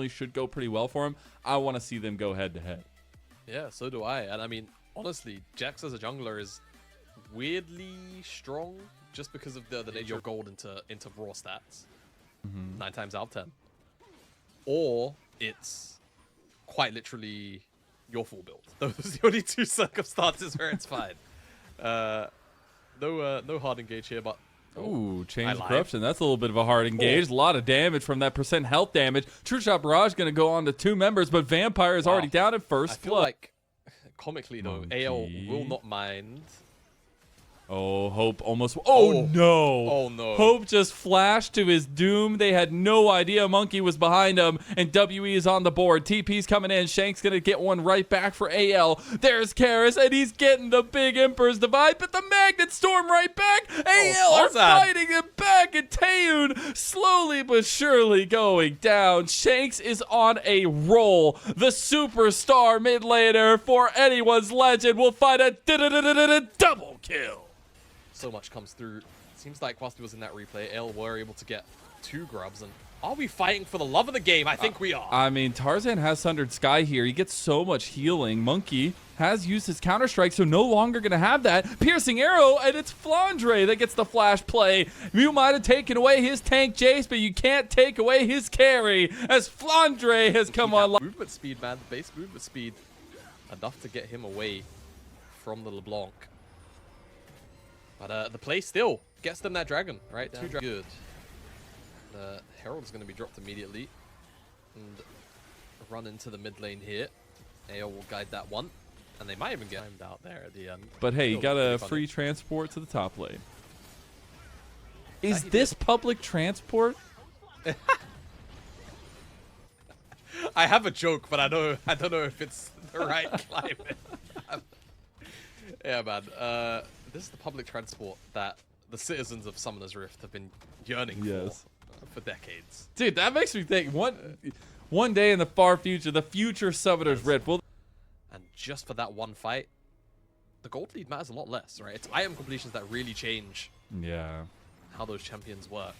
should go pretty well for him. I want to see them go head to head. Yeah, so do I. And I mean, honestly, Jax as a jungler is weirdly strong just because of the nature of gold into raw stats. 9 times out of 10. Or it's quite literally your full build. Those are the only 2 circumstances where it's fine. No hard engage here, but ooh, Chains of Corruption. That's a little bit of a hard engage. A lot of damage from that percent health damage. True Shot Barrage going to go on to 2 members, but Vampire is already down at first. I feel like, comically though, AL will not mind. Oh, Hope almost... Oh, no. Oh, no. Hope just flashed to his doom. They had no idea Monkey was behind him, and WE is on the board. TP's coming in. Shank's going to get one right back for AL. There's Karis, and he's getting the big Emperor's Divide, but the Magnet Storm right back. AL are fighting him back, and Taeyoon slowly but surely going down. Shanks is on a roll. The superstar mid laner for anyone's legend will find a double kill. So much comes through. Seems like whilst he was in that replay, AL were able to get 2 grubs. And are we fighting for the love of the game? I think we are. I mean, Tarzan has Sundered Sky here. He gets so much healing. Monkey has used his Counter-Strike, so no longer going to have that. Piercing Arrow, and it's Flandre that gets the flash play. You might have taken away his tank Jace, but you can't take away his carry as Flandre has come on. Movement speed, man. Base movement speed. Enough to get him away from the LeBlanc. But the play still gets them that dragon, right? 2 dragons. Good. The Herald is going to be dropped immediately. And run into the mid lane here. AO will guide that one. And they might even get timed out there at the end. But hey, you got a free transport to the top lane. Is this public transport? I have a joke, but I don't know if it's the right climate. Yeah, man. This is the public transport that the citizens of Summoner's Rift have been yearning for decades. Dude, that makes me think one day in the far future, the future Summoner's Rift will... And just for that one fight, the gold lead matters a lot less, right? It's item completions that really change how those champions work.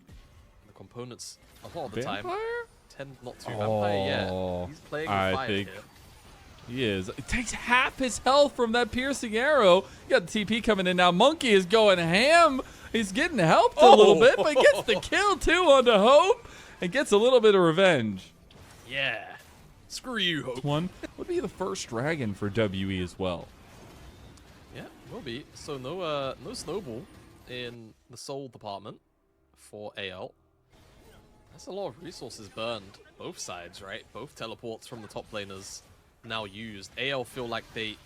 And the components, a lot of the time, tend not to. Vampire, yeah. He's playing with fire here. He is. It takes half his health from that piercing arrow. You got the TP coming in now. Monkey is going ham. He's getting helped a little bit, but he gets the kill too onto Hope and gets a little bit of revenge. Yeah. Screw you, Hope. One would be the first dragon for WE as well. Yeah, will be. So no snowball in the soul department for AL. That's a lot of resources burned. Both sides, right? Both teleports from the top laners now used. AL feel like they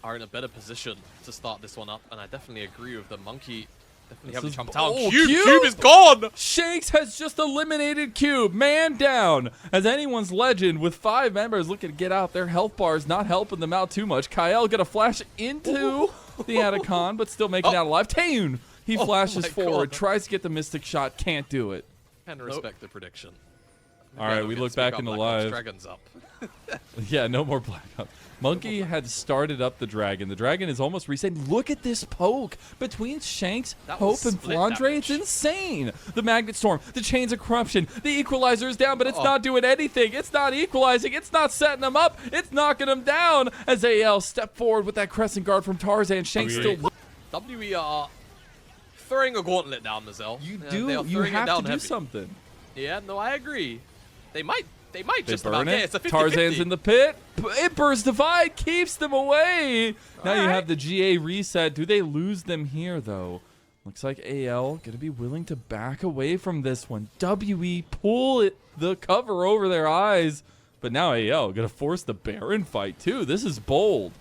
are in a better position to start this one up, and I definitely agree with the Monkey. Definitely have the jump down. Cube is gone! Shanks has just eliminated Cube. Man down. As anyone's legend with 5 members looking to get out, their health bars not helping them out too much. Kyle got a flash into the Atacon, but still making out alive. Taeyoon, he flashes forward, tries to get the Mystic Shot, can't do it. And respect the prediction. All right, we look back into live. Dragon's up. Yeah, no more blackout. Monkey had started up the dragon. The dragon is almost reset. Look at this poke between Shanks, Hope, and Flandre. It's insane. The Magnet Storm, the Chains of Corruption, the Equalizer is down, but it's not doing anything. It's not equalizing. It's not setting them up. It's knocking them down as AL step forward with that Crescent Guard from Tarzan. Shanks still... WE are throwing a gauntlet down, Mazel. You do. You have to do something. Yeah, no, I agree. They might just burn about it. get it. It's a 50-50. Tarzan's in the pit. Emperor's Divide keeps them away. Now you have the GA reset. Do they lose them here, though? Looks like AL going to be willing to back away from this one. WE pull the cover over their eyes. But now AL going to force the Baron fight, too. This is bold.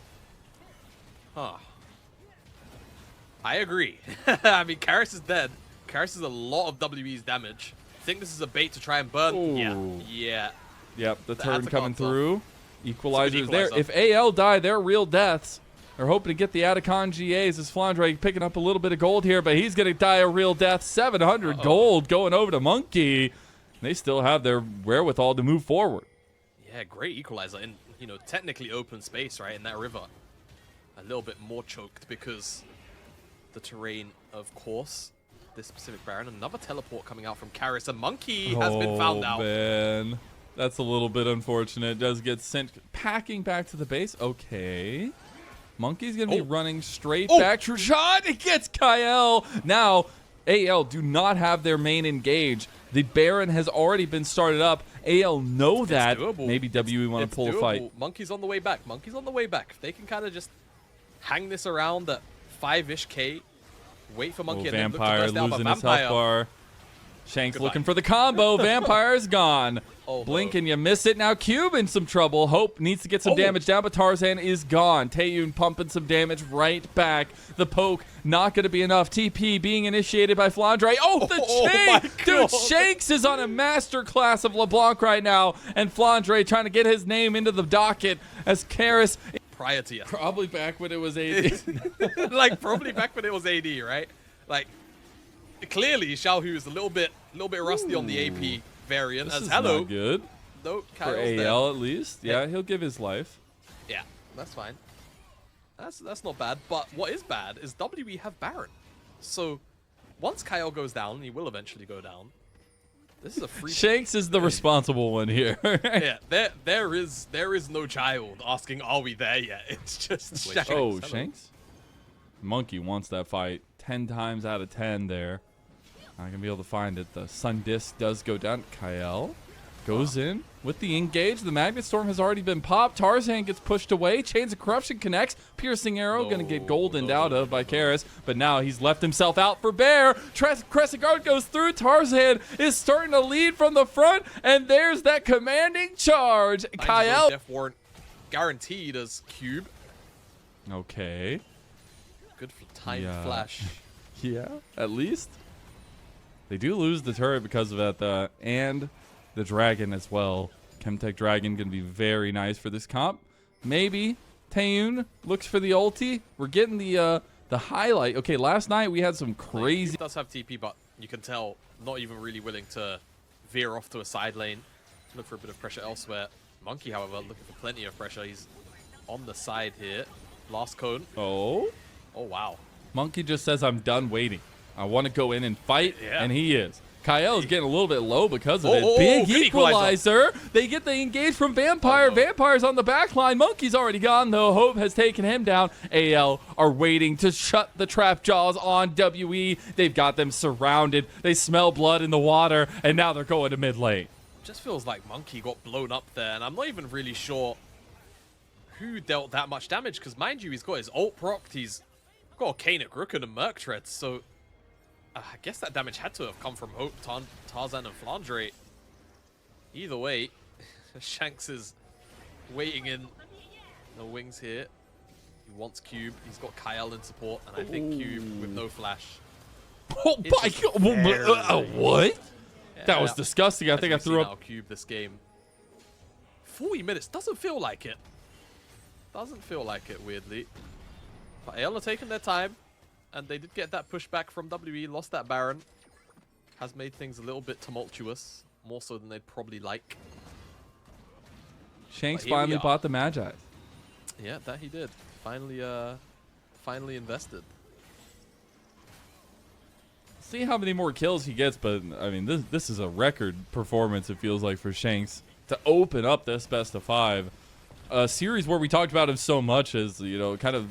Huh. I agree. I mean, Karis is dead. Karis is a lot of WE's damage. I think this is a bait to try and burn. Ooh. Yeah. Yep, the turn coming through. Equalizer's there. If AL die, they're real deaths. They're hoping to get the Atacon GAs as Flandre picking up a little bit of gold here, but he's going to die a real death. 700 gold going over to Monkey. They still have their wherewithal to move forward. Yeah, great equalizer in, technically open space, right, in that river. A little bit more choked because the terrain, of course. this specific Baron. Another teleport coming out from Karis. A Monkey has been found out. Oh, man. That's a little bit unfortunate. Does get sent packing back to the base. Okay. Monkey's going to be running straight back. Trishon, it gets Kyle. Now, AL do not have their main engage. The Baron has already been started up. AL know that. Maybe WE want to pull a fight. Monkey's on the way back. Monkey's on the way back. If they can kind of just hang this around at 5-ish K, wait for Monkey and then look to Vampire burst down, but losing his Vampire. health bar. Shanks looking for the combo. Vampire's gone. Oh, Blink no. and you miss it. Now Cube in some trouble. Hope needs to get some damage down, but Tarzan is gone. Taeyun pumping some damage right back. The poke not going to be enough. TP being initiated by Flandre. Oh, the chain! Dude, Shanks is on a masterclass of LeBlanc right now, and Flandre trying to get his name into the docket as Karis. Prior to you. Probably back when it was AD. Like, probably back when it was AD, right? Like, clearly, Xiaohu is a little bit rusty on the AP variant. This as is hello. not good. No, For Kyle's AL there. at least. Yeah, he'll give his life. Yeah, that's fine. That's not bad. But what is bad is WE have Baron. So once Kyle goes down, and he will eventually go down, this is a free. Shanks is the responsible one here. Yeah, there is no child asking, "Are we there yet?" It's just Shanks. Oh, Hello. Shanks? Monkey wants that fight 10 times out of 10 there. Not gonna be able to find it. The Sun Disc does go down. Kyle goes in with the engage. The Magnet Storm has already been popped. Tarzan gets pushed away. Chains of Corruption connects. Piercing Arrow gonna get goldened out of by Karis, but now he's left himself out for Bear. Crescent Guard goes through. Tarzan is starting to lead from the front, and there's that commanding charge. Kyle. Death warrant guaranteed as Cube. Okay. Good for time Yeah. flash. Yeah, at least. They do lose the turret because of that, and the dragon as well. Chemtech Dragon going to be very nice for this comp. Maybe Taeyun looks for the ulti. We're getting the highlight. Okay, last night we had some crazy. He does have TP, but you can tell not even really willing to veer off to a side lane. Look for a bit of pressure elsewhere. Monkey, however, looking for plenty of pressure. He's on the side here. Last cone. Oh, wow. Monkey just says, I'm done waiting. I want to go in and fight, Yeah. and he is. Kyle is getting a little bit low because of it. Oh, Big good equalizer. They get the engage from Vampire. Oh, no. Vampire's on the back line. Monkey's already gone, though. Hope has taken him down. AL are waiting to shut the trap jaws on WE. They've got them surrounded. They smell blood in the water, and now they're going to mid lane. Just feels like Monkey got blown up there, and I'm not even really sure who dealt that much damage, because mind you, he's got his ult procced, he's got a Kainic Rooken and Merc Treads, so I guess that damage had to have come from Hope, Tarzan, and Flandre. Either way, Shanks is waiting in the wings here. He wants Cube, he's got Kyle in support, and I think Cube with no flash. Oh, my God. What? That was disgusting. I think I threw up. Cube this game. 40 minutes doesn't feel like it. Doesn't feel like it, weirdly. But AL are taking their time, and they did get that pushback from WE, lost that Baron. Has made things a little bit tumultuous, more so than they'd probably like. Shanks But here we finally are. bought the Magi. Yeah, that he did. Finally invested. See how many more kills he gets, but I mean, this is a record performance, it feels like, for Shanks to open up this best of 5. A series where we talked about him so much as, you know, kind of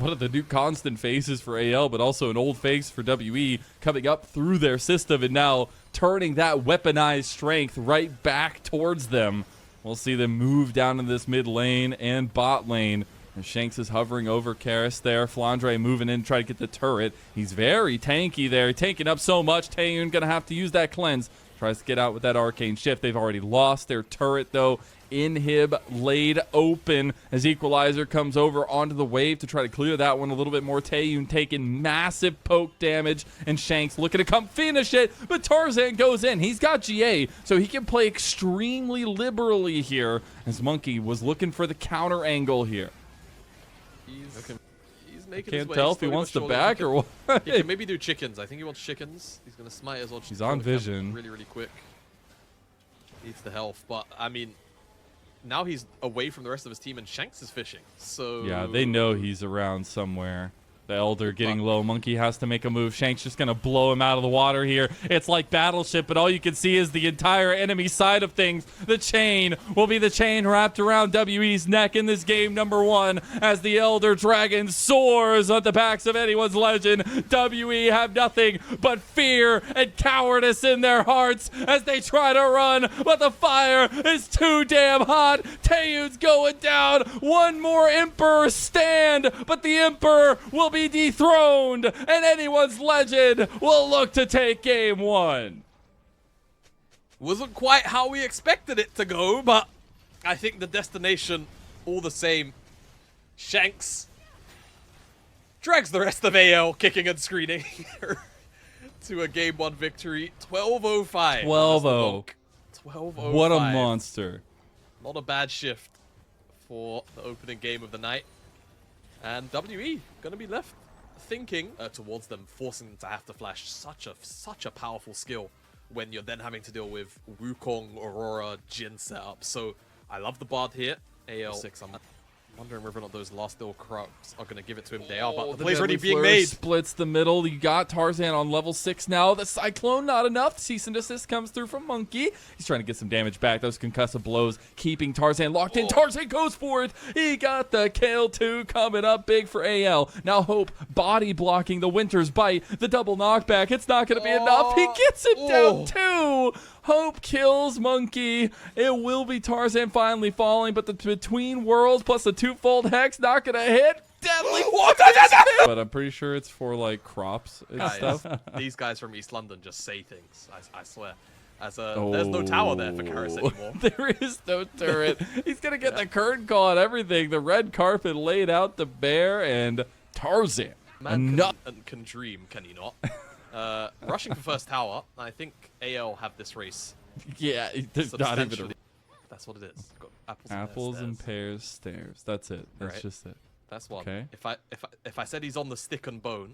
one of the new constant faces for AL, but also an old face for WE coming up through their system and now turning that weaponized strength right back towards them. We'll see them move down in this mid lane and bot lane. And Shanks is hovering over Karis there. Flandre moving in to try to get the turret. He's very tanky there, taking up so much. Taeyun going to have to use that cleanse. Tries to get out with that arcane shift. They've already lost their turret, though. Inhib laid open as Equalizer comes over onto the wave to try to clear that one a little bit more. Taeyun taking massive poke damage, and Shanks looking to come finish it, but Tarzan goes in. He's got GA, so he can play extremely liberally here, as Monkey was looking for the counter angle here. He's making Can't his way tell if he slowly wants but to surely. back or what. He can maybe do chickens. I think he wants chickens. He's going to smite as well. He's on vision. Really, really quick. Needs the health. But, I mean, now he's away from the rest of his team and Shanks is fishing. So Yeah, they know he's around somewhere. The Elder getting low. Monkey has to make a move. Shank's just going to blow him out of the water here. It's like Battleship, but all you can see is the entire enemy side of things. The chain will be the chain wrapped around WE's neck in this game number 1 as the Elder Dragon soars on the backs of anyone's legend. WE have nothing but fear and cowardice in their hearts as they try to run, but the fire is too damn hot. Taeyu's going down. One more Emperor stand, but the Emperor will be dethroned, and anyone's legend will look to take game 1. Wasn't quite how we expected it to go, but I think the destination, all the same. Shanks drags the rest of AL kicking and screening to a game 1 victory. 12-05. 12-0. 12-05. What a monster. Not a bad shift for the opening game of the night. And WE gonna be left thinking towards them, forcing them to have to flash such a powerful skill when you're then having to deal with Wukong, Aurora, Jin setup. So I love the Bard here. AL6. I'm wondering whether or not those last little corrupts are going to give it to him. They are, but the play's already being made. Splits the middle. You got Tarzan on level 6 now. The Cyclone, not enough. Cease and desist comes through from Monkey. He's trying to get some damage back. Those concussive blows keeping Tarzan locked in. Tarzan goes for it. He got the kill too. Coming up big for AL. Now Hope body blocking the Winter's Bite. The double knockback. It's not going to be enough. He gets it down too. Hope kills Monkey. It will be Tarzan finally falling, but the Between Worlds plus the twofold Hex not going to hit. Deadly. But I'm pretty sure it's for like crops and stuff. These guys from East London just say things. I swear. There's no tower there for Karis anymore. There is no turret. He's going to get the curtain call and everything. The red carpet laid out the bear and Tarzan. Man can dream, can he not? Rushing for first tower. I think AL have this race. Yeah, there's not even a... That's what it is. Got apples and pears, stairs. That's it. That's just it. That's one. Okay. If I said he's on the stick and bone.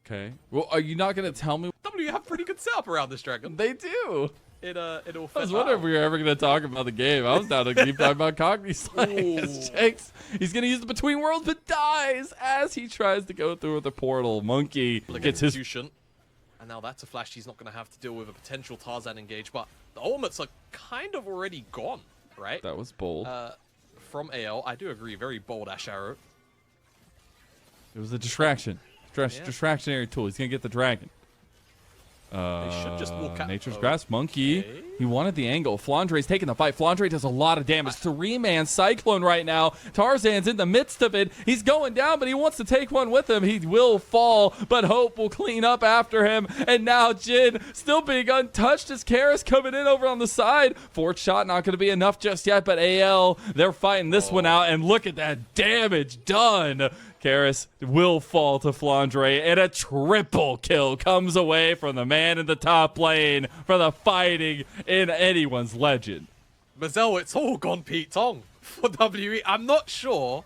Okay. Well, are you not gonna tell me? W have pretty good setup around this dragon. They do. It all fits. I was wondering if we were ever gonna talk about the game. I was down to keep talking about Cogni. He's gonna use the Between Worlds, but dies as he tries to go through with the portal. Monkey gets his. And now that's a flash he's not going to have to deal with a potential Tarzan engage, but the ultimates are kind of already gone, right? That was bold. From AL, I do agree, very bold Ash Arrow. It was a distraction. Distractionary tool. He's going to get the dragon. They should just walk out. Nature's Grasp, Monkey. He wanted the angle. Flandre's taking the fight. Flandre does a lot of damage. 3-man Cyclone right now. Tarzan's in the midst of it. He's going down, but he wants to take one with him. He will fall, but Hope will clean up after him. And now Jin still being untouched as Karis coming in over on the side. Fourth shot not going to be enough just yet, but AL, they're fighting this one out. And look at that damage done. Karis will fall to Flandre, and a triple kill comes away from the man in the top lane for the fighting in anyone's legend. Mazel, it's all gone Pete Tong for WE. I'm not sure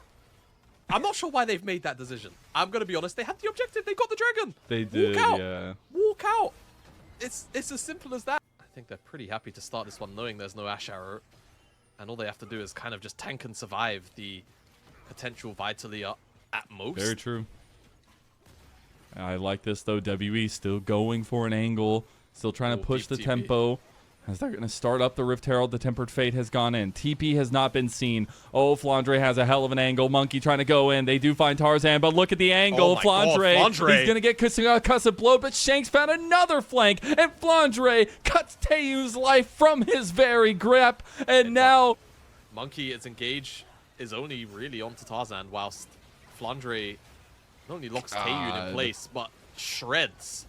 why they've made that decision. I'm going to be honest. They had the objective. They got the dragon. They did, Walk out. yeah. Walk out. It's as simple as that. I think they're pretty happy to start this one knowing there's no Ash Arrow. And all they have to do is kind of just tank and survive the potential Vitalia at most. Very true. I like this, though. WE still going for an angle. Still trying to push the tempo. As they're going to start up the Rift Herald, the Tempered Fate has gone in. TP has not been seen. Oh, Flandre has a hell of an angle. Monkey trying to go in. They do find Tarzan, but look at the angle. Oh Flandre, he's going to get concussive blow, but Shanks found another flank, and Flandre cuts Taeyu's life from his very grip. And now... Monkey's engage is only really onto Tarzan, whilst Flandre not only locks Taeyun in place, but shreds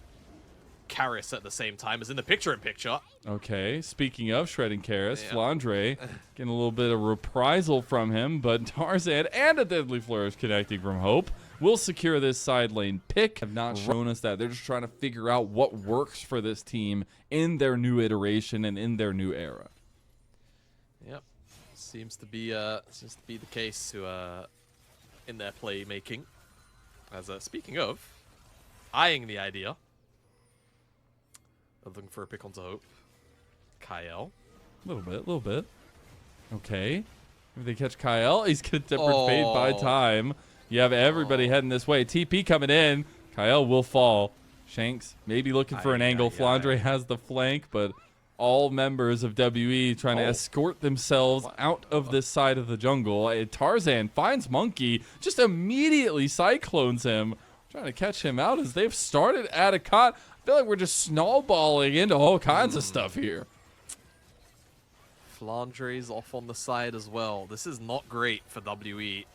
Karis at the same time, is in the picture-in-picture. Okay, speaking of shredding Karis, Flandre getting a little bit of reprisal from him, but Tarzan and a Deadly Flourish connecting from Hope will secure this side lane pick. Have not shown us that. They're just trying to figure out what works for this team in their new iteration and in their new era. Yep, seems to be the case in their playmaking. As speaking of, eyeing the idea of looking for a pick onto Hope. Kyle. A little bit. Okay. If they catch Kyle, he's going to Tempered Fate by time. You have everybody heading this way. TP coming in. Kyle will fall. Shanks maybe looking for an angle. Flandre has the flank, but all members of WE trying to escort themselves out of this side of the jungle. Tarzan finds Monkey, just immediately cyclones him, trying to catch him out as they've started at a cot. I feel like we're just snowballing into all kinds of stuff here. Flandre's off on the side as well. This is not great for WE.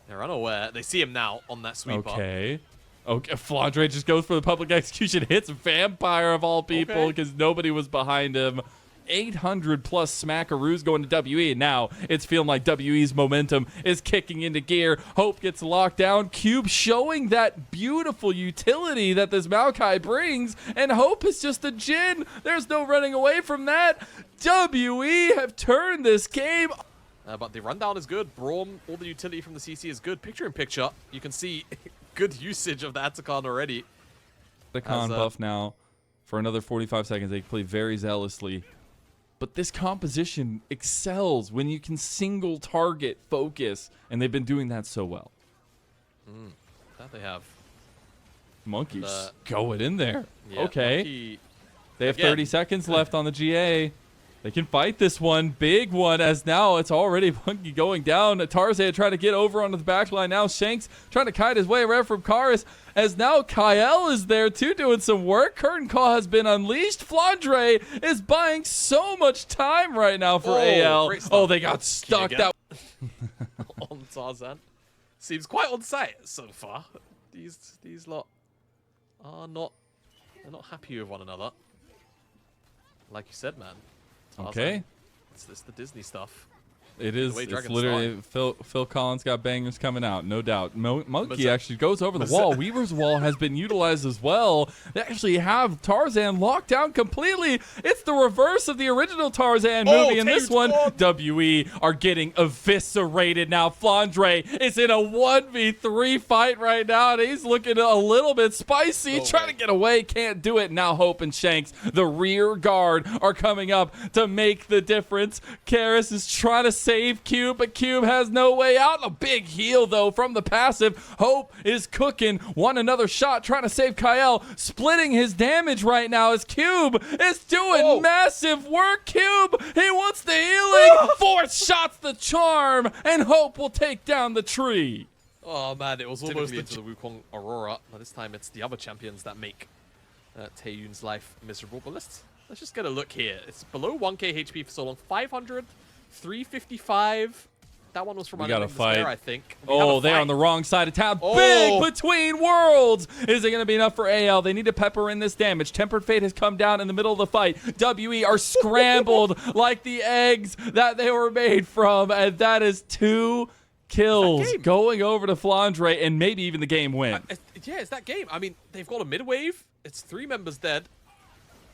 They're unaware. They see him now on that sweep Okay, Flandre just goes for the public execution, hits Vampire of all people because nobody was behind him. 800 plus smackaroos going to WE, and now it's feeling like WE's momentum is kicking into gear. Hope gets locked down. Cube showing that beautiful utility that this Maokai brings, and Hope is just a Jhin. There's no running away from that. WE have turned this game. But the rundown is good. Braum, all the utility from the CC is good. Picture in picture, you can see good usage of the Atacon already. The con buff now for another 45 seconds. They play very zealously. But this composition excels when you can single target focus, and they've been doing that so well. That they have. Monkey's going in there. Yeah, okay. Monkey, they have 30 seconds left on the GA. They can fight this one. Big one, as now it's already Monkey going down. Tarzan trying to get over onto the back line. Now Shanks trying to kite his way around from Karis, as now Kyle is there too doing some work. Curtain Call has been unleashed. Flandre is buying so much time right now for AL. Oh, they got stuck. That on Tarzan. Seems quite on site so far. These lot are not, they're not happy with one another. Like you said, man. Tarzan, okay. It's the Disney stuff. It is. It's literally Phil Collins got bangers coming out, no doubt. Monkey actually goes over the wall. Weaver's wall has been utilized as well. They actually have Tarzan locked down completely. It's the reverse of the original Tarzan movie. In this one, WE are getting eviscerated now. Flandre is in a 1v3 fight right now, and he's looking a little bit spicy, trying to get away. Can't do it. Now Hope and Shanks, the rear guard, are coming up to make the difference. Karis is trying to save Cube, but Cube has no way out. A big heal, though, from the passive. Hope is cooking. Won another shot, trying to save Kyle. Splitting his damage right now as Cube is doing massive work. Cube, he wants the healing. 4 shots the charm, and Hope will take down the tree. Oh, man, it was almost into the Wukong Aurora. But this time, it's the other champions that make Taeyun's life miserable. But let's just get a look here. It's below 1k HP for so long. 500. 355. That one was from Unending Despair, I think. They're on the wrong side of town. Big between worlds. Is it going to be enough for AL? They need to pepper in this damage. Tempered Fate has come down in the middle of the fight. WE are scrambled like the eggs that they were made from, and that is 2 kills going over to Flandre, and maybe even the game win. Yeah, it's that game. I mean, they've got a mid-wave. It's 3 members dead.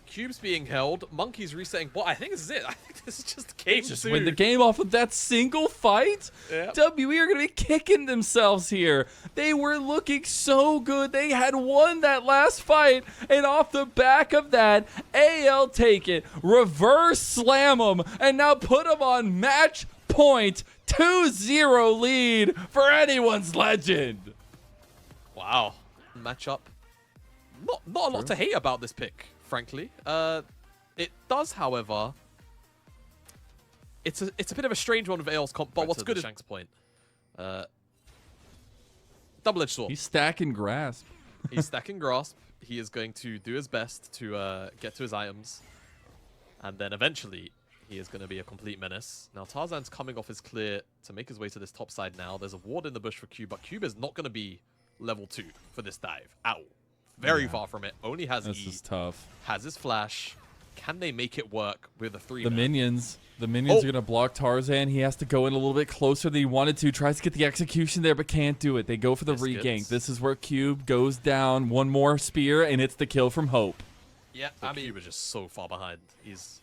Cube's being held. Monkey's resetting. But I think this is it. I think this is just game 2. Just win the game off of that single fight. Yep. WE are going to be kicking themselves here. They were looking so good. They had won that last fight. And off the back of that, AL take it. Reverse slam them. And now put them on match point. 2-0 lead for anyone's legend. Wow. Matchup. Not a lot to hate about this pick, frankly. It does, however, it's a bit of a strange one of AL's comp, but what's good is Shank's point. Double-edged sword. He's stacking grasp. He's stacking grasp. He is going to do his best to get to his items, and then eventually he is going to be a complete menace. Now Tarzan's coming off his clear to make his way to this top side now. There's a ward in the bush for Cube, but Cube is not going to be level 2 for this dive at all. Very far from it. Only has this is tough. Has his flash. Can they make it work with a 3? The minions are going to block Tarzan. He has to go in a little bit closer than he wanted to. Tries to get the execution there, but can't do it. They go for the regank. This is where Cube goes down. One more spear, and it's the kill from Hope. Yeah, I mean, Cube is just so far behind. He's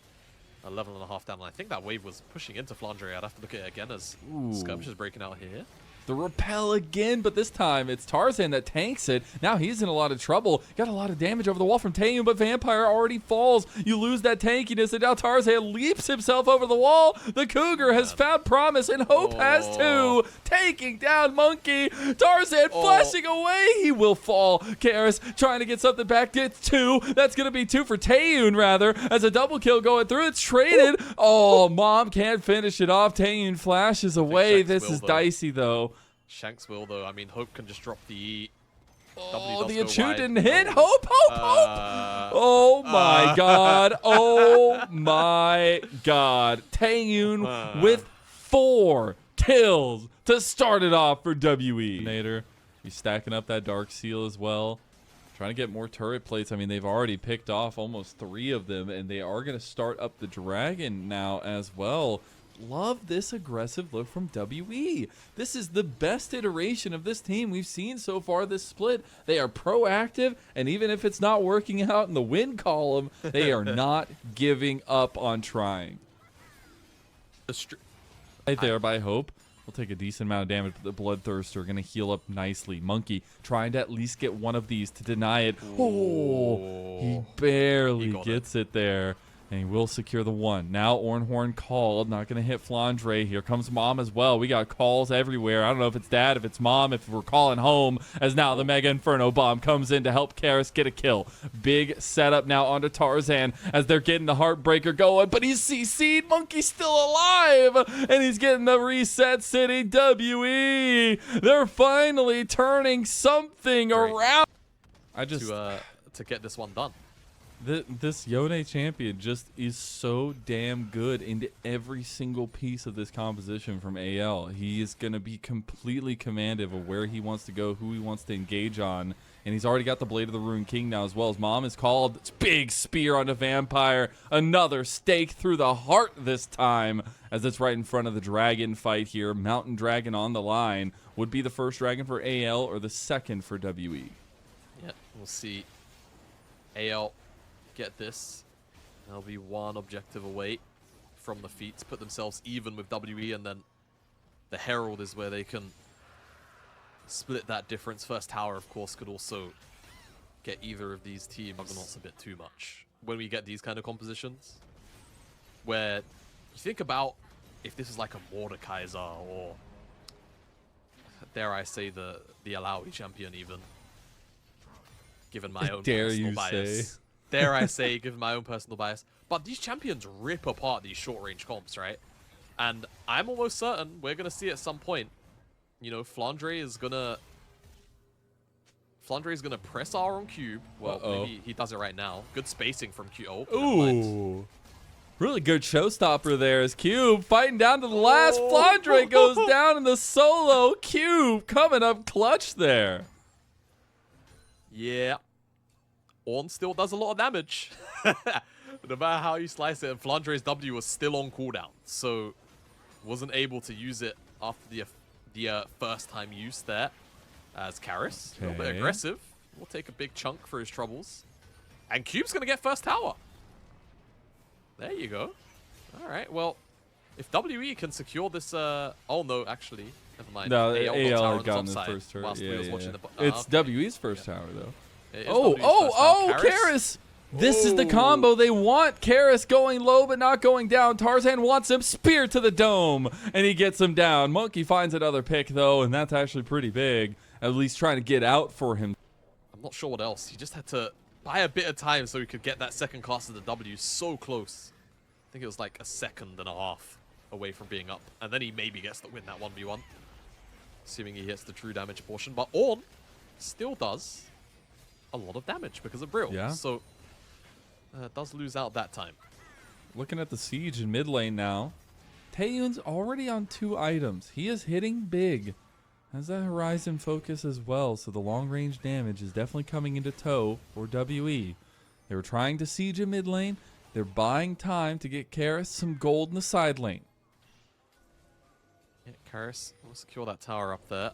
a level and a half down. And I think that wave was pushing into Flandre. I'd have to look at it again as Skirmish is breaking out here. The repel again, but this time it's Tarzan that tanks it. Now he's in a lot of trouble. Got a lot of damage over the wall from Taeyun, but Vampire already falls. You lose that tankiness, and now Tarzan leaps himself over the wall. The Cougar has found promise, and Hope has too. Taking down Monkey. Tarzan flashing away. He will fall. Karis trying to get something back. Gets 2. That's going to be 2 for Taeyun, rather, as a double kill going through. It's traded. Oh, Mom can't finish it off. Taeyun flashes away. This is dicey, though. Shanks will, though. I mean, Hope can just drop the E. Oh, the Achu didn't hit. Hope. Oh, my God. Oh, my God. Taeyun with 4 kills to start it off for WE. Nader, he's stacking up that Dark Seal as well. Trying to get more turret plates. I mean, they've already picked off almost 3 of them, and they are going to start up the Dragon now as well. Love this aggressive look from WE. This is the best iteration of this team we've seen so far this split. They are proactive, and even if it's not working out in the win column, they are not giving up on trying. Right there by Hope. We'll take a decent amount of damage, but the Bloodthirster going to heal up nicely. Monkey trying to at least get one of these to deny it. Oh, he barely gets it there. And he will secure the 1. Now Ornhorn called. Not going to hit Flandre. Here comes Mom as well. We got calls everywhere. I don't know if it's Dad, if it's Mom, if we're calling home. As now the Mega Inferno Bomb comes in to help Karis get a kill. Big setup now onto Tarzan as they're getting the Heartbreaker going. But he's CC'd. Monkey's still alive. And he's getting the Reset City WE. They're finally turning something around. I just... To get this one done. This Yone champion just is so damn good into every single piece of this composition from AL. He is going to be completely commanding of where he wants to go, who he wants to engage on. And he's already got the Blade of the Rune King now as well. As Mom is called. It's big spear onto Vampire. Another stake through the heart this time, as it's right in front of the Dragon fight here. Mountain Dragon on the line. Would be the first Dragon for AL or the second for WE. Yeah, we'll see. AL get this. They'll be 1 objective away from the feat to put themselves even with WE, and then the Herald is where they can split that difference. First tower, of course, could also get either of these teams. Not a bit too much when we get these kind of compositions, where you think about if this is like a Mordekaiser or, dare I say, the Alawi champion even, given my own personal bias. Dare I say, given my own personal bias. But these champions rip apart these short-range comps, right? And I'm almost certain we're going to see at some point, you know, Flandre is going to press R on Cube. Well, maybe he does it right now. Good spacing from Cube. Oh, ooh. Really good showstopper there as Cube fighting down to the last. Flandre goes down in the solo. Cube coming up clutch there. Yeah. Orn still does a lot of damage. No matter how you slice it, and Flandre's W was still on cooldown, so wasn't able to use it after the first time use there. As Karis, a little bit aggressive, will take a big chunk for his troubles. And Cube's going to get first tower. There you go. All right, well, if WE can secure this... oh, no, actually, never mind. No, AL got in the first turret. It's WE's first tower, though. Karis! This is the combo they want. Karis going low but not going down. Tarzan wants him. Spear to the dome. And he gets him down. Monkey finds another pick, though, and that's actually pretty big. At least trying to get out for him. I'm not sure what else. He just had to buy a bit of time so he could get that second cast of the W so close. I think it was like a second and a half away from being up. And then he maybe gets to win that 1v1. Assuming he hits the true damage portion. But Orn still does a lot of damage because of Brill. Yeah. So does lose out that time. Looking at the siege in mid lane now. Taeyun's already on 2 items. He is hitting big. Has that Horizon focus as well, so the long range damage is definitely coming into tow for WE. They were trying to siege in mid lane. They're buying time to get Karis some gold in the side lane. Yeah, Karis will secure that tower up there.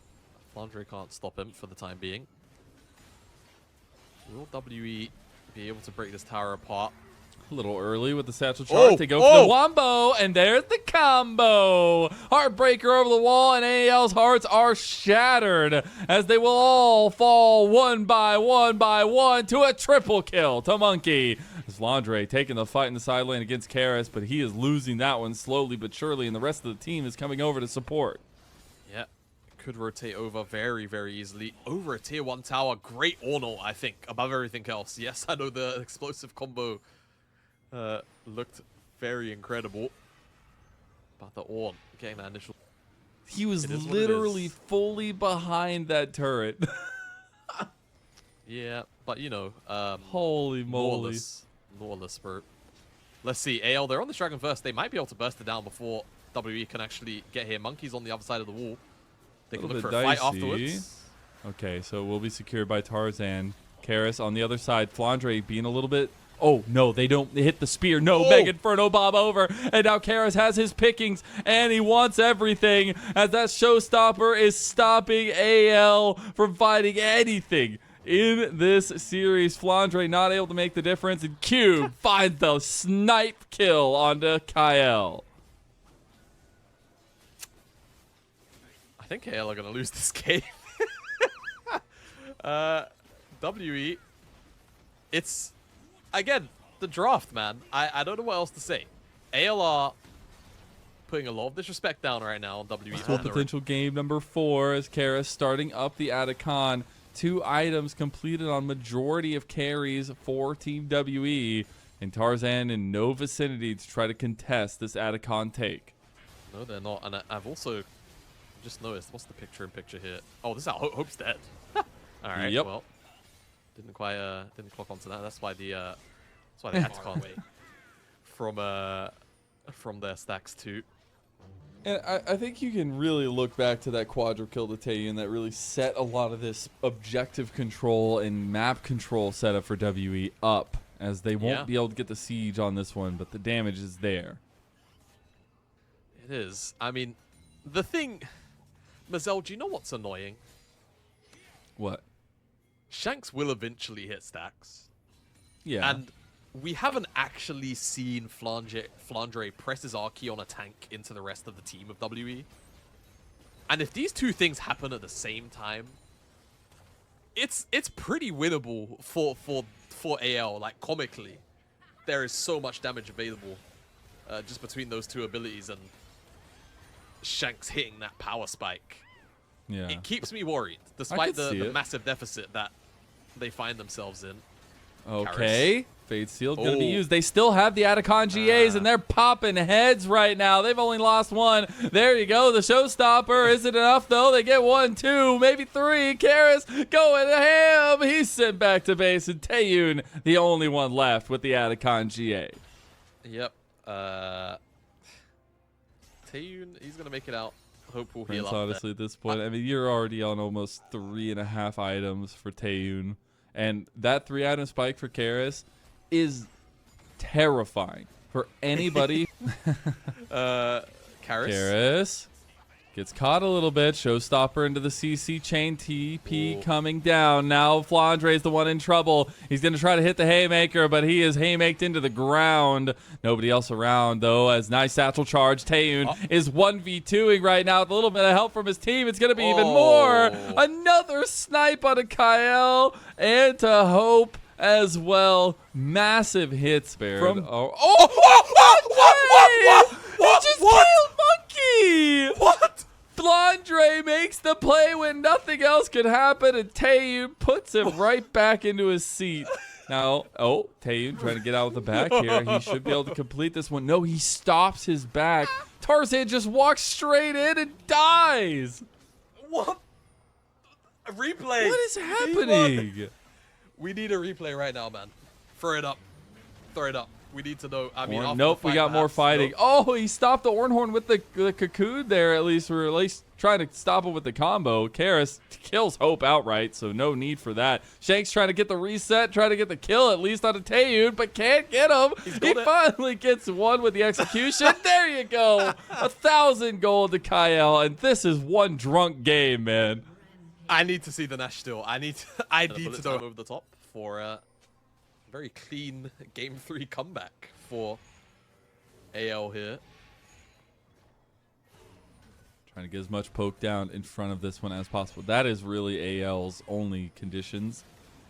Flandre can't stop him for the time being. Will WE be able to break this tower apart? A little early with the satchel charge. They go for the wombo, and there's the combo. Heartbreaker over the wall, and AL's hearts are shattered as they will all fall one by one to a triple kill to Monkey. As Flandre taking the fight in the side lane against Karis, but he is losing that one slowly but surely, and the rest of the team is coming over to support. Yeah, could rotate over very, very easily. Over a tier 1 tower. Great Ornal, I think, above everything else. Yes, I know the explosive combo looked very incredible. But the Orn getting that initial... He was literally fully behind that turret. Yeah, but you know... holy moly. Lawless, bro. Let's see, AL, they're on this dragon first. They might be able to burst it down before WE can actually get here. Monkey's on the other side of the wall. They can look for a fight afterwards. Okay, so we'll be secured by Tarzan. Karis on the other side. Flandre being a little bit... Oh, no, they don't hit the spear. No, Mega Inferno Bob over. And now Karis has his pickings, and he wants everything as that showstopper is stopping AL from fighting anything in this series. Flandre not able to make the difference, and Cube finds the snipe kill onto Kyle. I think AL are going to lose this game. WE, it's... Again, the draft, man. I don't know what else to say. AL are putting a lot of disrespect down right now on WE. So potential game number 4 as Karis starting up the Atacon. 2 items completed on majority of carries for Team WE. And Tarzan in no vicinity to try to contest this Atacon take. No, they're not. And I've also just noticed, what's the picture-in-picture here? Oh, this is how Hope's dead. All right, yep. Well. Didn't quite didn't clock onto that. That's why the Atacon from their stacks too. And I think you can really look back to that quadra kill to Taeyun that really set a lot of this objective control and map control setup for WE up, as they won't be able to get the siege on this one, but the damage is there. It is. I mean, the thing, Mazel, do you know what's annoying? What? Shanks will eventually hit stacks. Yeah. And we haven't actually seen Flandre press his R key on a tank into the rest of the team of WE. And if these two things happen at the same time, it's pretty winnable for AL, like comically. There is so much damage available just between those two abilities, and Shanks hitting that power spike. Yeah. It keeps me worried, despite the massive deficit that they find themselves in. Okay. Fade Sealed going to be used. They still have the Atacon GAs, and they're popping heads right now. They've only lost 1. There you go. The showstopper. Is it enough, though? They get 1, 2, maybe 3. Karis going ham. He's sent back to base, and Taeyun, the only one left with the Atacon GA. Yep. Taeyun, he's going to make it out. Hope will heal up. Honestly, at this point, I mean, you're already on almost 3.5 items for Taeyun. And that 3-item spike for Karis is terrifying for anybody. Karis gets caught a little bit. Showstopper into the CC chain. TP coming down. Now Flandre is the one in trouble. He's going to try to hit the Haymaker, but he is haymaked into the ground. Nobody else around, though, as nice satchel charge. Taeyun is 1v2ing right now with a little bit of help from his team. It's going to be even more. Another snipe on a Kyle and to Hope as well. Massive hits, Baron. He just killed Monkey! What? Flandre makes the play when nothing else could happen, and Taeyun puts him right back into his seat. Now, Taeyun trying to get out of the back here. He should be able to complete this one. No, he stops his back. Tarzan just walks straight in and dies. What? A replay. What is happening? We need a replay right now, man. Throw it up. Throw it up. We need to know. I mean, nope, we got more fighting. Nope. Oh, he stopped the Ornhorn with the cocoon there, at least. Or at least trying to stop him with the combo. Karis kills Hope outright, so no need for that. Shanks trying to get the reset, trying to get the kill, at least on a Taeyun, but can't get him. He finally gets one with the execution. There you go. 1,000 gold to Kyle, and this is one drunk game, man. I need to see the Nash still. I need to know over the top for very clean Game 3 comeback for AL here. Trying to get as much poke down in front of this one as possible. That is really AL's only conditions.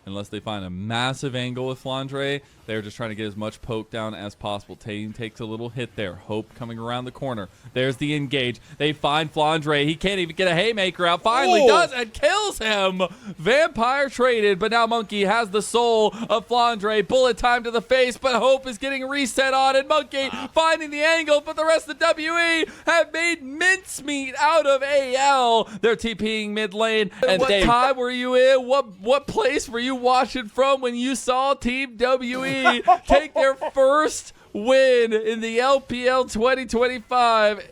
Unless they find a massive angle with Flandre, they're just trying to get as much poke down as possible. Taeyun takes a little hit there. Hope coming around the corner. There's the engage. They find Flandre. He can't even get a haymaker out. Finally does and kills him. Vampire traded, but now Monkey has the soul of Flandre. Bullet time to the face, but Hope is getting reset on, and Monkey finding the angle, but the rest of WE have made mincemeat out of AL. They're TPing mid lane. And what time were you in? What place were you watching from when you saw Team WE take their first win in the LPL 2025?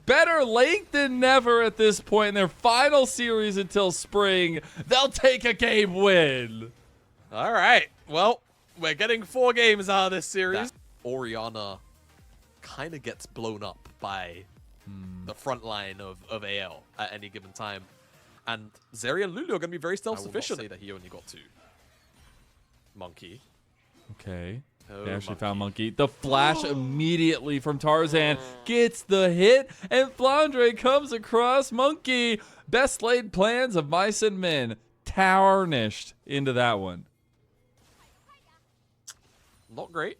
Better late than never at this point in their final series until spring. They'll take a game win. All right. Well, we're getting 4 games out of this series. Orianna kind of gets blown up by the front line of AL at any given time. And Zeri and Lulu are going to be very self-sufficient. I will not say that he only got 2. Monkey. Okay. Oh, They actually Monkey. found Monkey. The flash immediately from Tarzan gets the hit, and Flandre comes across Monkey. Best laid plans of mice and men tarnished into that one. Not great.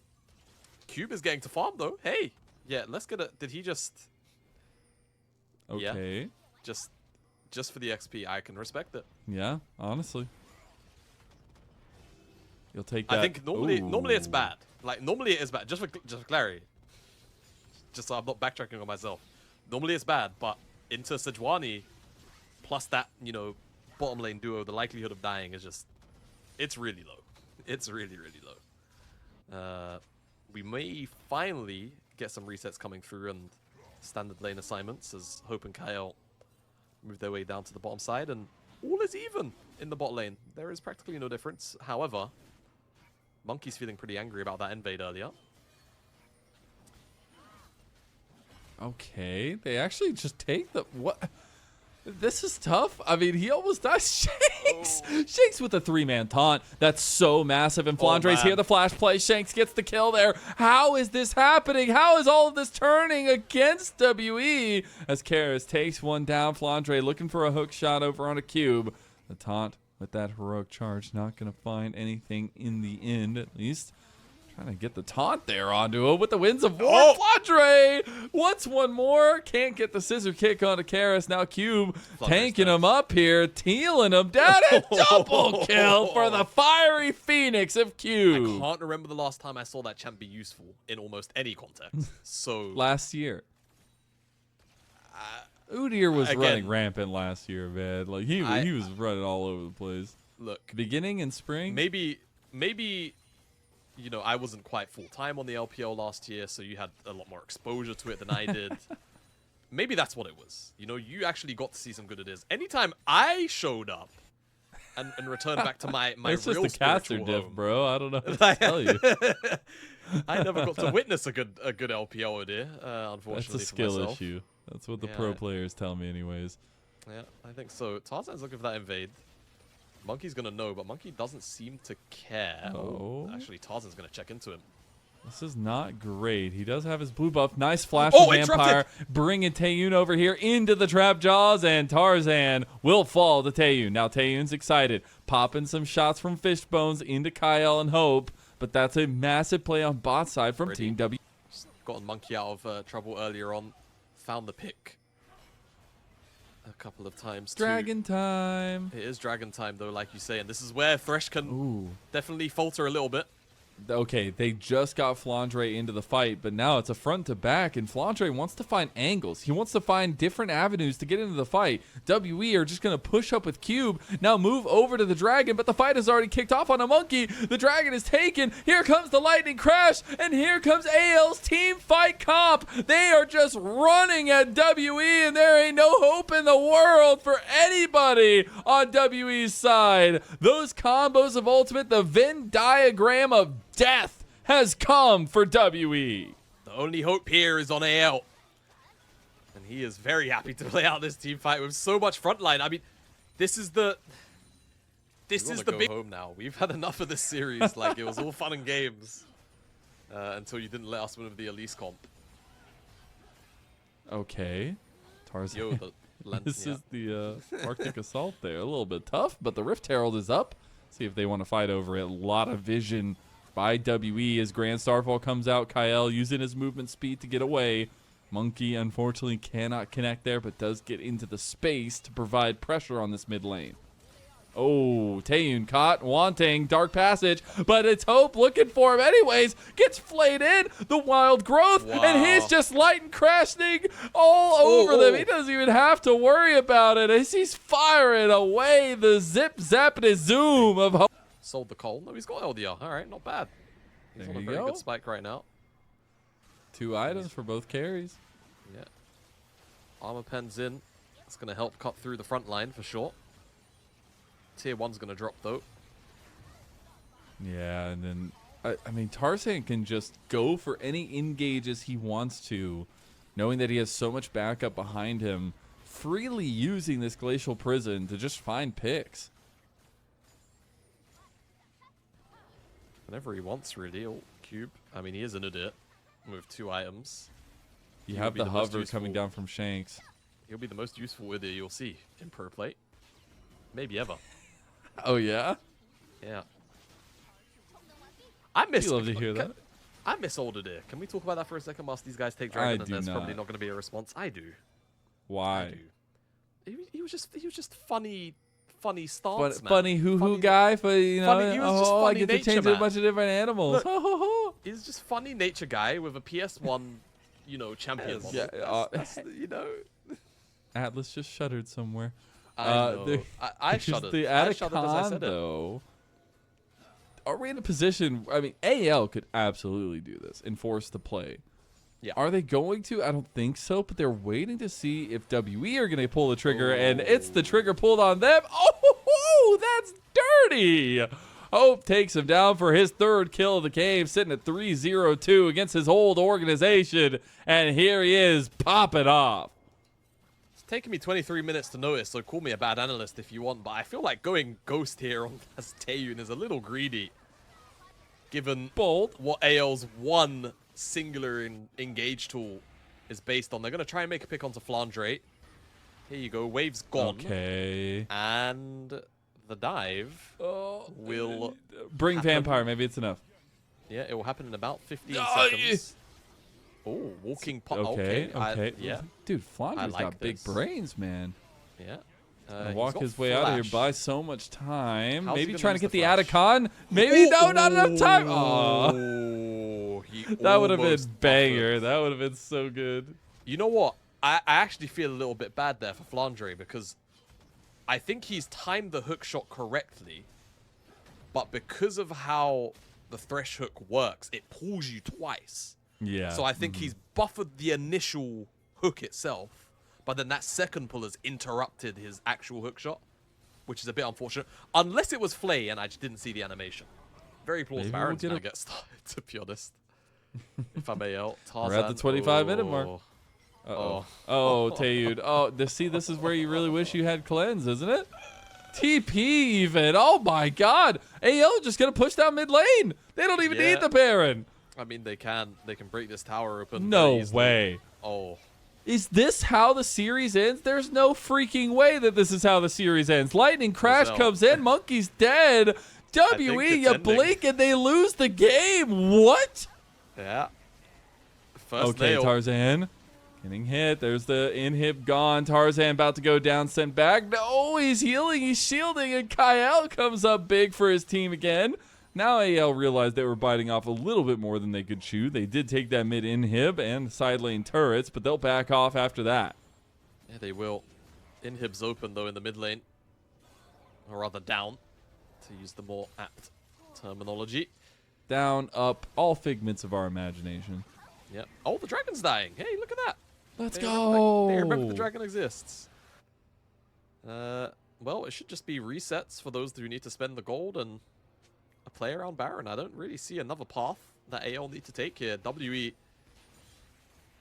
Cube is getting to farm, though. Hey. Yeah, let's get a... Did he just... Okay. Yeah, just for the XP, I can respect it. Yeah, honestly. You'll take that. I think normally it's bad. Like, normally it is bad. Just for clarity. Just so I'm not backtracking on myself. Normally it's bad, but into Sejuani, plus that, you know, bottom lane duo, the likelihood of dying is just... It's really low. It's really, really low. We may finally get some resets coming through and standard lane assignments as Hope and Kyle move their way down to the bottom side, and all is even in the bot lane. There is practically no difference. However, Monkey's feeling pretty angry about that invade earlier. Okay, they actually just take the... What? This is tough. I mean, he almost dies. Shanks! Shanks with a 3-man taunt. That's so massive. And Flandre's here, the flash play. Shanks gets the kill there. How is this happening? How is all of this turning against WE? As Karis takes one down. Flandre looking for a hook shot over on a cube. The taunt with that heroic charge. Not going to find anything in the end, at least. Trying to get the taunt there onto him with the winds of war. Flandre wants one more. Can't get the scissor kick onto Karis. Now Cube tanking him up here, tealing him down. And double kill for the fiery Phoenix of Cube. I can't remember the last time I saw that champ be useful in almost any context. So last year. Udyr was running rampant last year, man. Like he was running all over the place. Look, beginning in spring. Maybe. You know, I wasn't quite full-time on the LPL last year, so you had a lot more exposure to it than I did. Maybe that's what it was. You know, you actually got to see some good it is. Anytime I showed up and returned back to my it's real just the caster spiritual diff, home, bro. I don't know what to tell you. I never got to witness a good LPL idea, unfortunately. That's a skill for myself. issue. That's what the pro players tell me anyways. Yeah, I think so. Tarzan's looking for that invade. Monkey's going to know, but Monkey doesn't seem to care. Oh. Actually, Tarzan's going to check into him. This is not great. He does have his blue buff. Nice flash from Vampire. Bringing Taeyun over here into the trap jaws, and Tarzan will fall to Taeyun. Now Taeyun's excited. Popping some shots from Fishbones into Kyle and Hope, but that's a massive play on bot side from Team W. Gotten Monkey out of trouble earlier on. Found the pick a couple of times Dragon time. It is dragon time, though, like you say, and this is where Thresh can definitely falter a little bit. Okay, they just got Flandre into the fight, but now it's a front to back, and Flandre wants to find angles. He wants to find different avenues to get into the fight. WE are just going to push up with Cube, now move over to the Dragon, but the fight has already kicked off on a Monkey. The Dragon is taken. Here comes the Lightning Crash, and here comes AL's team fight comp. They are just running at WE, and there ain't no hope in the world for anybody on WE's side. Those combos of ultimate, the Venn diagram of death has come for WE. The only hope here is on AL. And he is very happy to play out this team fight with so much frontline. I mean, this is the This is the big home now. We've had enough of this series. Like, it was all fun and games until you didn't let us win with the Elise comp. Okay. Tarzan. Yo, This is the Arctic Assault there. A little bit tough, but the Rift Herald is up. See if they want to fight over it. A lot of vision by WE as Grand Starfall comes out. Kyle using his movement speed to get away. Monkey, unfortunately, cannot connect there, but does get into the space to provide pressure on this mid lane. Oh, Taeyun caught, wanting Dark Passage, but it's Hope looking for him anyways. Gets flayed in, the Wild Growth, and he's just light and crashing all over them. He doesn't even have to worry about it as he's firing away the zip, zap, and zoom of Hope. Sold the coal. No, he's got LDR. All right, not bad. He's on a very good spike right now. 2 items for both carries. Yeah. Armor pen's in. It's going to help cut through the front line for sure. Tier 1's going to drop, though. Yeah, and then, I mean, Tarzan can just go for any engages he wants to, knowing that he has so much backup behind him, freely using this Glacial Prison to just find picks. Whenever he wants, really. Oh, Cube. I mean, he is an idiot with 2 items. You have the hover coming down from Shanks. He'll be the most useful idiot you'll see in Pro Play. Maybe ever. Oh, yeah? Yeah. I miss. You love to hear that. I miss Older Deer. Can we talk about that for a second whilst these guys take Dragon? And there's probably not going to be a response. I do. Why? I do. He was just funny stance, man. Funny hoo-hoo guy, but you know, funny, he was just funny I get to change a bunch of different animals. Look, he's just funny nature guy with a PS1, you know, champion model. Yeah, that's, you know. Atlas just shuddered somewhere. I know. I shuddered. The I shuddered as I said though, are we in a position? I mean, AL could absolutely do this, enforce the play. Yeah. Are they going to? I don't think so, but they're waiting to see if WE are going to pull the trigger, and it's the trigger pulled on them. Oh, that's dirty. Hope takes him down for his 3rd kill of the game, sitting at 3-0-2 against his old organization, and here he is popping off. It's taken me 23 minutes to notice, so call me a bad analyst if you want, but I feel like going Ghost here on as Taeyun is a little greedy, given what AL's one singular engage tool is based on. They're going to try and make a pick onto Flandre. Here you go. Wave's gone. Okay. And the dive will bring happen. Vampire. Maybe it's enough. Yeah, it will happen in about 15 seconds. Oh, walking pop. Okay. Yeah. Dude, Flandre's like got big brains, man. Yeah. Walk his way out of here, buy so much time. How's Maybe trying to get the flash? Atacon. Maybe not enough time. That would have been banger. That would have been so good. You know what? I actually feel a little bit bad there for Flandre because I think he's timed the hook shot correctly, but because of how the Thresh hook works, it pulls you twice. Yeah. So I think he's buffered the initial hook itself, but then that second pull has interrupted his actual hook shot, which is a bit unfortunate. Unless it was Flay and I just didn't see the animation. Very plausible. Baron's gonna get started, to be honest. If I may out. We're at the 25-minute mark. Oh, Taeyun. Oh, see, this is where you really wish you had cleanse, isn't it? TP even. Oh my God. AL just gonna push down mid lane. They don't even need the Baron. I mean, they can break this tower open. No way. Oh. Is this how the series ends? There's no freaking way that this is how the series ends. Lightning Crash comes in. Monkey's dead. WE, you blink and they lose the game. What? Yeah. First okay, nail. Tarzan getting hit. There's the inhib gone. Tarzan about to go down, sent back. No, he's healing. He's shielding. And Kyle comes up big for his team again. Now AL realized they were biting off a little bit more than they could chew. They did take that mid inhib and side lane turrets, but they'll back off after that. Yeah, they will. Inhib's open, though, in the mid lane. Or rather, down, to use the more apt terminology. Down, up, all figments of our imagination. Yep. Oh, the dragon's dying. Hey, look at that. Let's go. They remember the dragon exists. Well, it should just be resets for those who need to spend the gold and a play around Baron. I don't really see another path that AL need to take here. WE,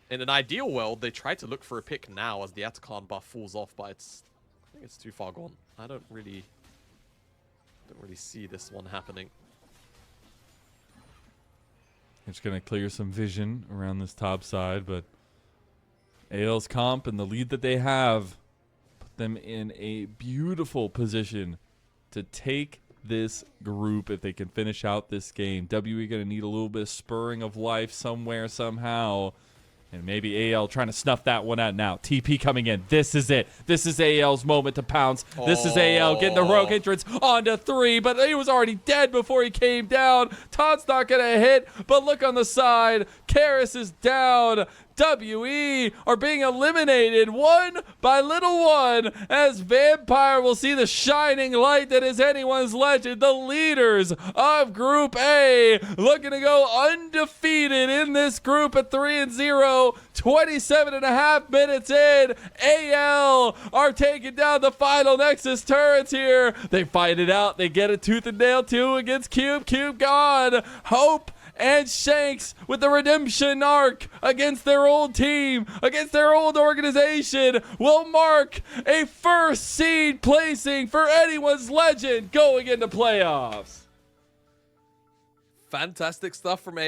in an ideal world, they try to look for a pick now as the Atacon buff falls off, but I think it's too far gone. I don't really Don't really see this one happening. It's going to clear some vision around this top side, but AL's comp and the lead that they have put them in a beautiful position to take this group if they can finish out this game. WE going to need a little bit of spurring of life somewhere, somehow. And maybe AL trying to snuff that one out now. TP coming in. This is it. This is AL's moment to pounce. This is AL getting the rogue entrance onto 3, but he was already dead before he came down. Taunt's not going to hit, but look on the side. Karis is down. WE are being eliminated one by little one as Vampire will see the shining light that is anyone's legend. The leaders of Group A looking to go undefeated in this group at 3-0. 27.5 minutes in. AL are taking down the final Nexus turrets here. They fight it out. They get a tooth and nail too against Cube. Cube gone. Hope and Shanks with the redemption arc against their old team, against their old organization, will mark a first seed placing for anyone's legend going into playoffs. Fantastic stuff from